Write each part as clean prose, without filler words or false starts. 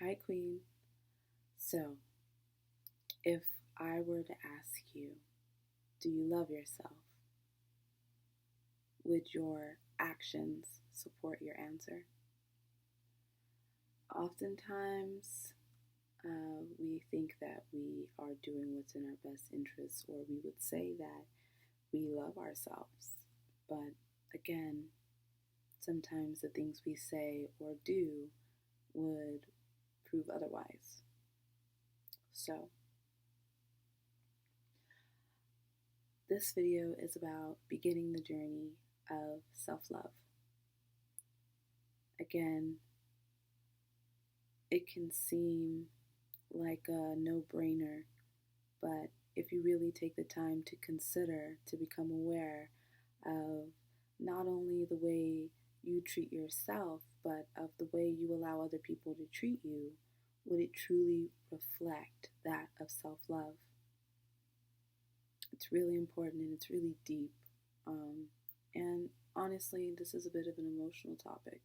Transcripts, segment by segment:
Hi, Queen. So, if I were to ask you, do you love yourself? Would your actions support your answer? Oftentimes, we think that we are doing what's in our best interests, or we would say that we love ourselves. But again, sometimes the things we say or do would prove otherwise. So, this video is about beginning the journey of self love. Again, it can seem like a no brainer, but if you really take the time to consider, to become aware of not only the way you treat yourself, but of the way you allow other people to treat you, would it truly reflect that of self love? It's really important and it's really deep. And honestly, this is a bit of an emotional topic,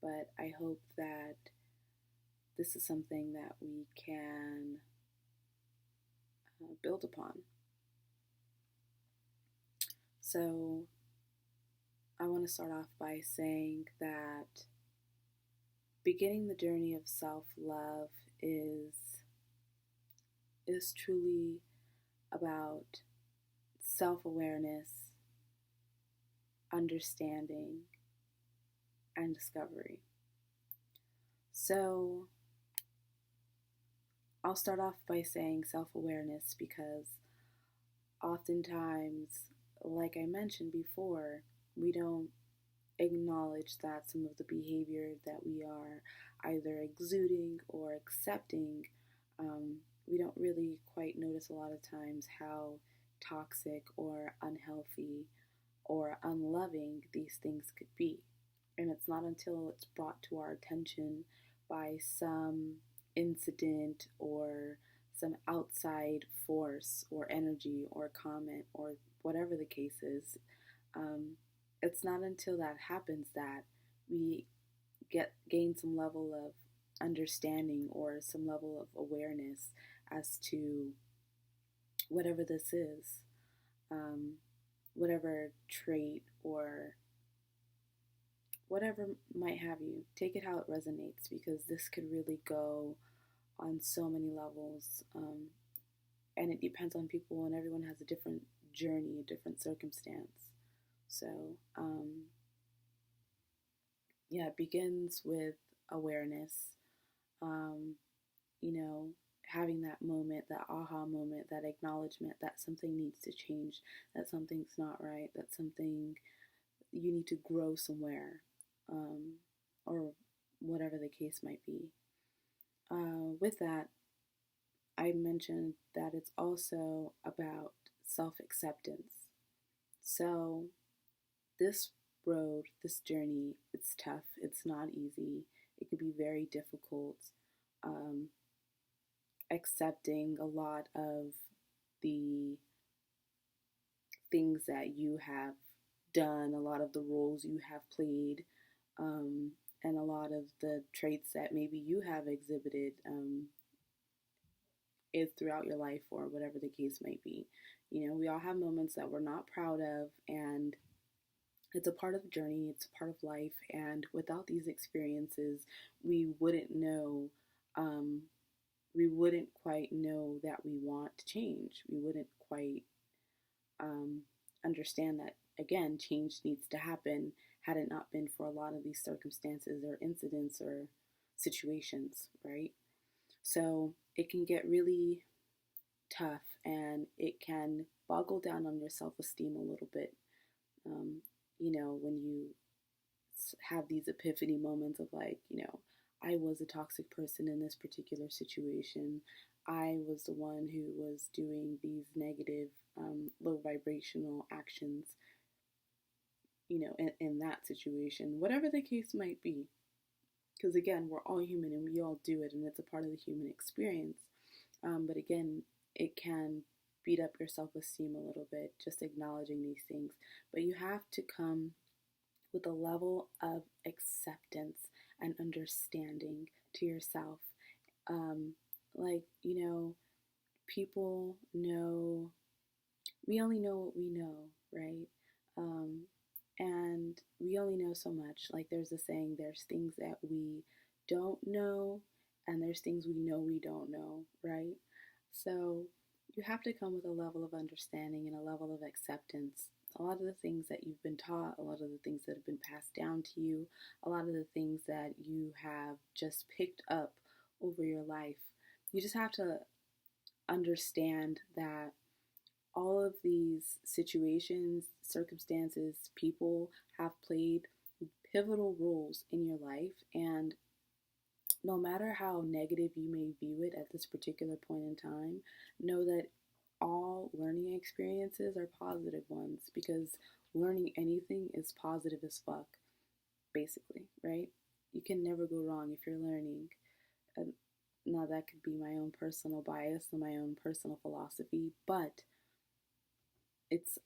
but I hope that this is something that we can build upon. So, I want to start off by saying that beginning the journey of self-love is truly about self-awareness, understanding, and discovery. So, I'll start off by saying self-awareness because oftentimes, like I mentioned before, we don't acknowledge that some of the behavior that we are either exuding or accepting, we don't really quite notice a lot of times how toxic or unhealthy or unloving these things could be. And it's not until it's brought to our attention by some incident or some outside force or energy or comment or whatever the case is, um, it's not until that happens that we gain some level of understanding or some level of awareness as to whatever this is, um, whatever trait or whatever might have you. Take it how it resonates because this could really go on so many levels. And it depends on people, and everyone has a different journey, a different circumstance. So, yeah, it begins with awareness. Um, you know, having that moment, that aha moment, that acknowledgement that something needs to change, that something's not right, that something you need to grow somewhere, um, or whatever the case might be. With that, I mentioned that it's also about self acceptance. So, this road, this journey, it's tough, it's not easy, it can be very difficult. Um, Accepting a lot of the things that you have done, a lot of the roles you have played, and a lot of the traits that maybe you have exhibited is throughout your life or whatever the case might be. You know, we all have moments that we're not proud of, and it's a part of the journey, it's a part of life, and without these experiences, we wouldn't know, um, we wouldn't quite know that we want to change. We wouldn't quite um, understand that, again, change needs to happen had it not been for a lot of these circumstances or incidents or situations, right? So it can get really tough and it can boggle down on your self esteem a little bit. Um, when you have these epiphany moments of like, I was a toxic person in this particular situation. I was the one who was doing these negative, low vibrational actions, in that situation, whatever the case might be. Because again, we're all human and we all do it, and it's a part of the human experience. But again, it can beat up your self esteem a little bit, just acknowledging these things. But you have to come with a level of acceptance and understanding to yourself Um, like, people know, we only know what we know, right? Um, and we only know so much. Like, there's a saying, there's things that we don't know, and there's things we know we don't know, right? So, you have to come with a level of understanding and a level of acceptance. A lot of the things that you've been taught, a lot of the things that have been passed down to you, a lot of the things that you have just picked up over your life, you just have to understand that all of these situations, circumstances, people have played pivotal roles in your life. And no matter how negative you may view it at this particular point in time, know that all learning experiences are positive ones, because learning anything is positive as fuck, basically, right? You can never go wrong if you're learning. And now, that could be my own personal bias and my own personal philosophy, but it's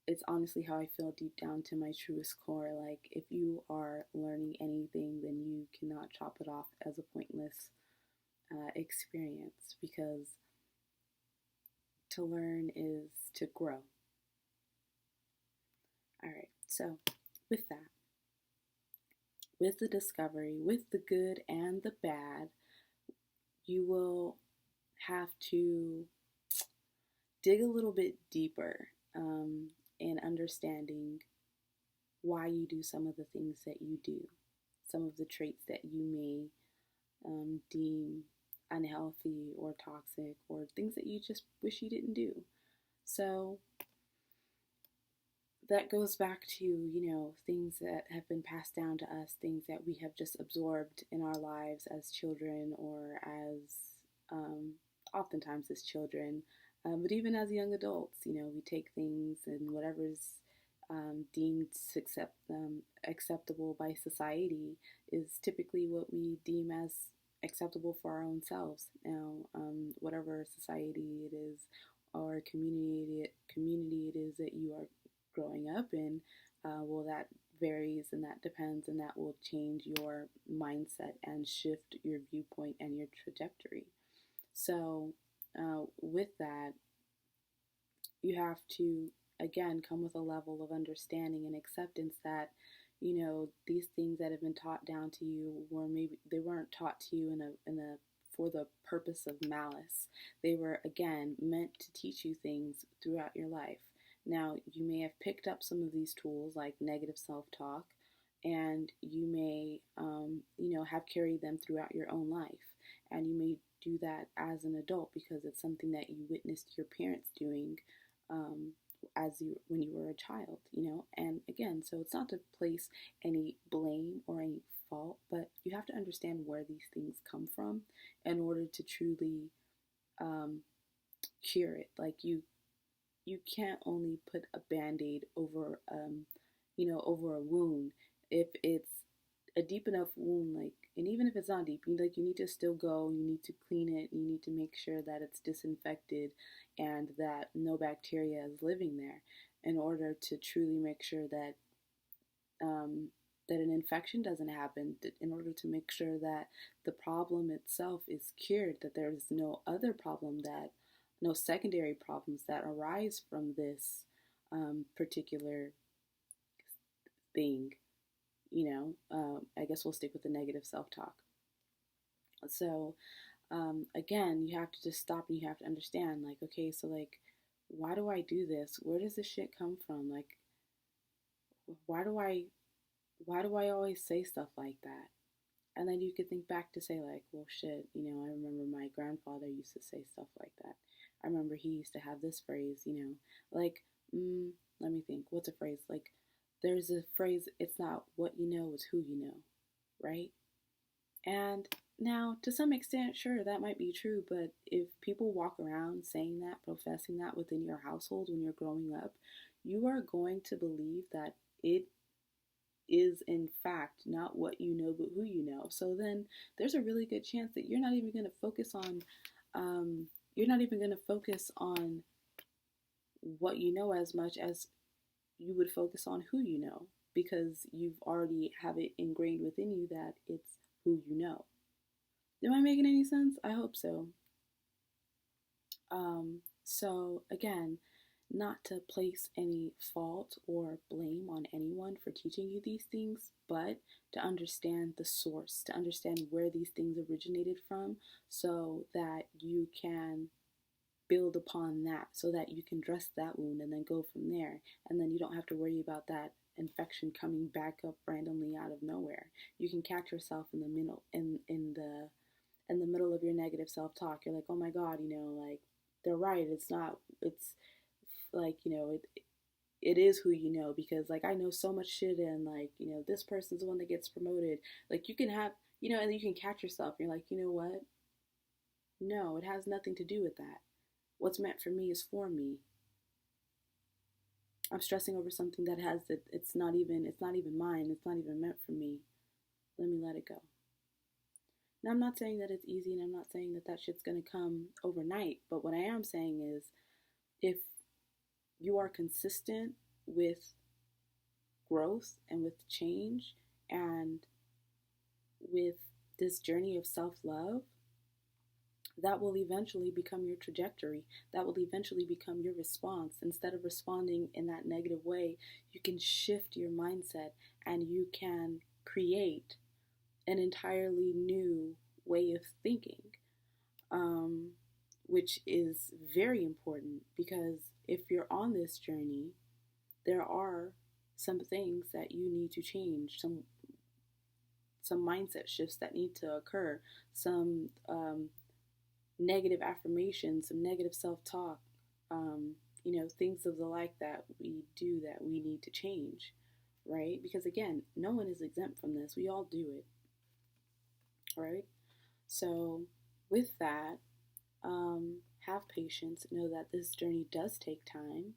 it's honestly how I feel deep down to my truest core. Like, if you are learning anything, then you cannot chop it off as a pointless experience, because to learn is to grow. All right, so with that, with the discovery, with the good and the bad, you will have to dig a little bit deeper in understanding why you do some of the things that you do, some of the traits that you may deem unhealthy or toxic, or things that you just wish you didn't do. So that goes back to, things that have been passed down to us, things that we have just absorbed in our lives as children, or as oftentimes as children, but even as young adults. We take things, and whatever's deemed acceptable by society is typically what we deem as acceptable for our own selves. Now, whatever society it is, or community it is that you are growing up in, well, that varies and that depends, and that will change your mindset and shift your viewpoint and your trajectory. So, with that, you have to, again, come with a level of understanding and acceptance that, these things that have been taught down to you, were maybe they weren't taught to you in a for the purpose of malice. They were, again, meant to teach you things throughout your life. Now, you may have picked up some of these tools like negative self-talk, and you may, have carried them throughout your own life. And you may do that as an adult because it's something that you witnessed your parents doing, um, when you were a child. And again, so it's not to place any blame or any fault, but you have to understand where these things come from in order to truly um, cure it. Like, you can't only put a band-aid over over a wound if it's a deep enough wound. Like, and even if it's not deep, you need to still go, you need to clean it, you need to make sure that it's disinfected and that no bacteria is living there, in order to truly make sure that that an infection doesn't happen, in order to make sure that the problem itself is cured, that there's no secondary problems that arise from this particular thing. I guess we'll stick with the negative self-talk. So, again, you have to just stop and you have to understand, like, okay, so, like, why do I do this? Where does this shit come from? Like, why do I why do I always say stuff like that? And then you could think back to say, like, well, shit, I remember my grandfather used to say stuff like that. I remember he used to have this phrase, like, let me think, what's a phrase? Like, there's a phrase, it's not what you know, it's who you know, right? And now, to some extent, sure, that might be true, but if people walk around saying that, professing that within your household when you're growing up, you are going to believe that it is in fact not what you know, but who you know. So then there's a really good chance that you're not even going to focus on what you know as much as you would focus on who you know, because you've already have it ingrained within you that it's who you know. Am I making any sense? I hope so. So again, not to place any fault or blame on anyone for teaching you these things, but to understand the source, to understand where these things originated from, so that you can build upon that, so that you can dress that wound and then go from there. And then you don't have to worry about that infection coming back up randomly out of nowhere. You can catch yourself in the middle in the middle of your negative self-talk. You're like, oh my God, like they're right. It's not, it's like, it is who you know, because like I know so much shit, and like, this person's the one that gets promoted. Like you can have, and you can catch yourself. You're like, you know what? No, it has nothing to do with that. What's meant for me is for me. I'm stressing over something that has that it's not even mine. It's not even meant for me. Let me let it go. Now, I'm not saying that it's easy, and I'm not saying that that shit's gonna come overnight, but what I am saying is if you are consistent with growth and with change and with this journey of self love, that will eventually become your trajectory. That will eventually become your response. Instead of responding in that negative way, you can shift your mindset and you can create an entirely new way of thinking, um, which is very important, because if you're on this journey, there are some things that you need to change, some mindset shifts that need to occur, some negative affirmations, some negative self-talk, things of the like that we do that we need to change, right? Because again, no one is exempt from this. We all do it, right? So with that, have patience. Know that this journey does take time.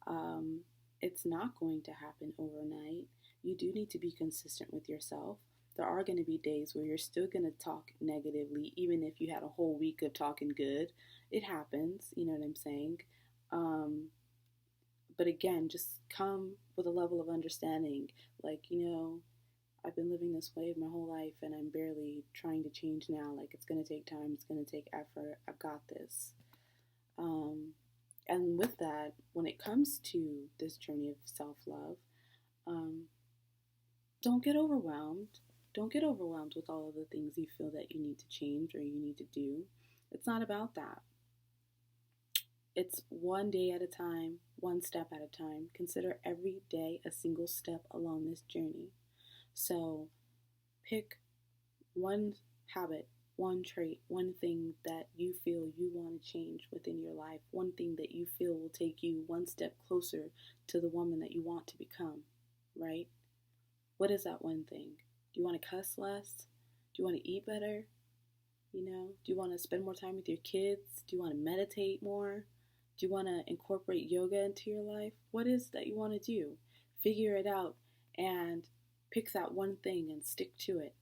Um, it's not going to happen overnight. You do need to be consistent with yourself. There are going to be days where you're still going to talk negatively, even if you had a whole week of talking good. It happens, you know what I'm saying? Um, but again, just come with a level of understanding. Like, I've been living this way my whole life and I'm barely trying to change now. Like, it's going to take time, it's going to take effort. I've got this. Um, and with that, when it comes to this journey of self love, um, don't get overwhelmed. Don't get overwhelmed with all of the things you feel that you need to change or you need to do. It's not about that. It's one day at a time, one step at a time. Consider every day a single step along this journey. So pick one habit, one trait, one thing that you feel you want to change within your life, one thing that you feel will take you one step closer to the woman that you want to become, right? What is that one thing? Do you want to cuss less? Do you want to eat better? Do you want to spend more time with your kids? Do you want to meditate more? Do you want to incorporate yoga into your life? What is that you want to do? Figure it out and pick that one thing and stick to it.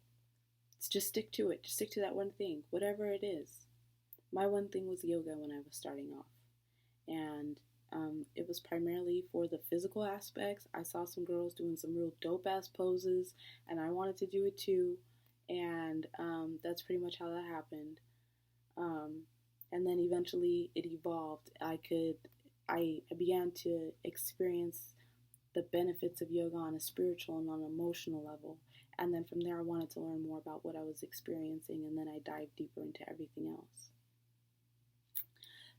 Just stick to it. Just stick to that one thing, whatever it is. My one thing was yoga when I was starting off. And it was primarily for the physical aspects. I saw some girls doing some real dope ass poses, and I wanted to do it too. And that's pretty much how that happened. And then eventually it evolved. I began to experience the benefits of yoga on a spiritual and on an emotional level. And then from there, I wanted to learn more about what I was experiencing, and then I dived deeper into everything else.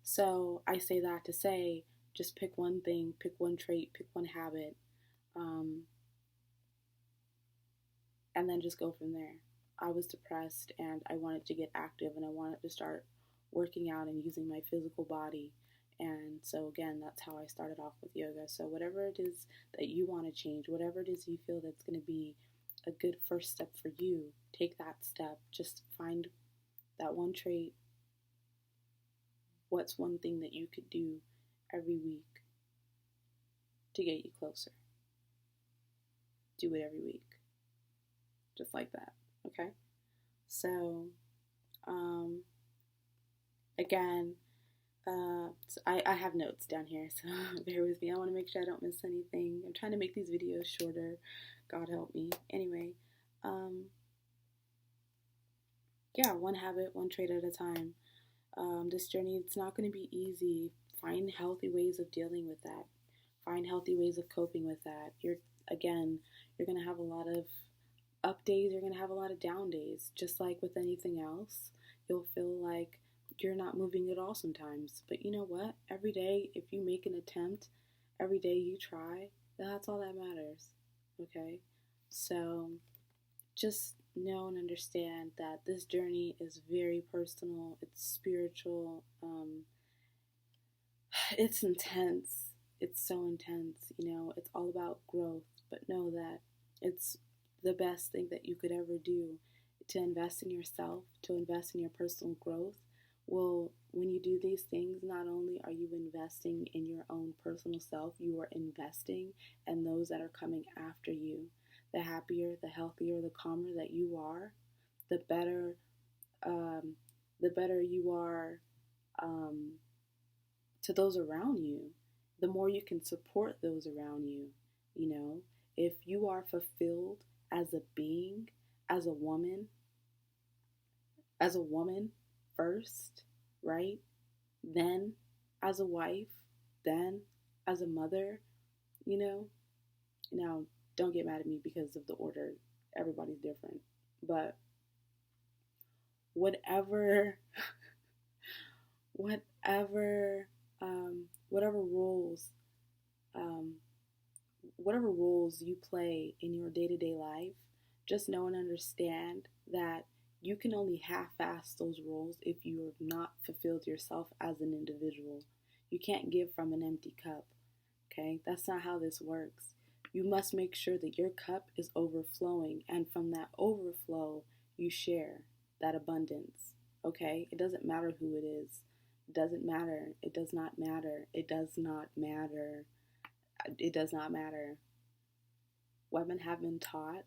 So I say that to say, just pick one thing, pick one trait, pick one habit, and then just go from there. I was depressed and I wanted to get active and I wanted to start working out and using my physical body. And so again, that's how I started off with yoga. So whatever it is that you want to change, whatever it is you feel that's going to be a good first step for you, take that step. Just find that one trait. What's one thing that you could do every week to get you closer? Do it every week. Just like that. Okay? So, again, so I have notes down here, so bear with me. I want to make sure I don't miss anything. I'm trying to make these videos shorter. God help me. Anyway, yeah, one habit, one trait at a time. This journey, it's not going to be easy. Find healthy ways of dealing with that. Find healthy ways of coping with that. Again, you're going to have a lot of up days, you're going to have a lot of down days. Just like with anything else, you'll feel like you're not moving at all sometimes. But you know what? Every day, if you make an attempt, every day you try, that's all that matters. Okay? So just know and understand that this journey is very personal, it's spiritual, it's intense. It's so intense, it's all about growth. But know that it's the best thing that you could ever do to invest in yourself, to invest in your personal growth. Well, when you do these things, not only are you investing in your own personal self, you are investing in those that are coming after you. The happier, the healthier, the calmer that you are, the better, um, the better you are. To those around you, the more you can support those around you. You know, if you are fulfilled as a being, as a woman, as a woman first, right? Then as a wife, then as a mother, you know. Now, don't get mad at me because of the order. Everybody's different. But whatever, whatever, whatever roles um, whatever roles you play in your day to day life, just know and understand that you can only half ass those roles if you have not fulfilled yourself as an individual. You can't give from an empty cup, okay? That's not how this works. You must make sure that your cup is overflowing, and from that overflow, you share that abundance, okay? It doesn't matter who it is. It doesn't matter. It does not matter. It does not matter. It does not matter. Women have been taught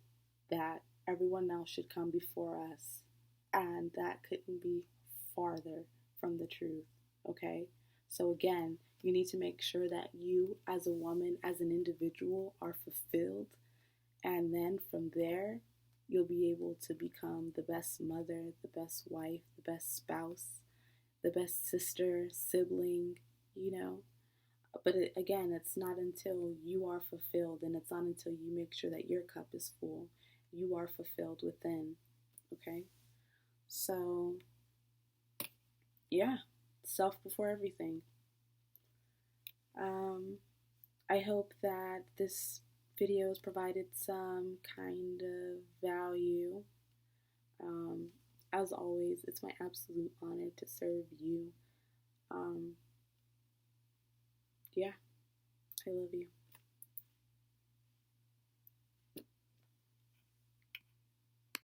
that everyone else should come before us, and that couldn't be farther from the truth, okay? So, again, you need to make sure that you, as a woman, as an individual, are fulfilled, and then from there, you'll be able to become the best mother, the best wife, the best spouse, the best sister, sibling, you know? But again, it's not until you are fulfilled, and it's not until you make sure that your cup is full, you are fulfilled within. Okay? So, yeah, self before everything. Um, I hope that this video has provided some kind of value. Um, as always, it's my absolute honor to serve you. Um, yeah, I love you.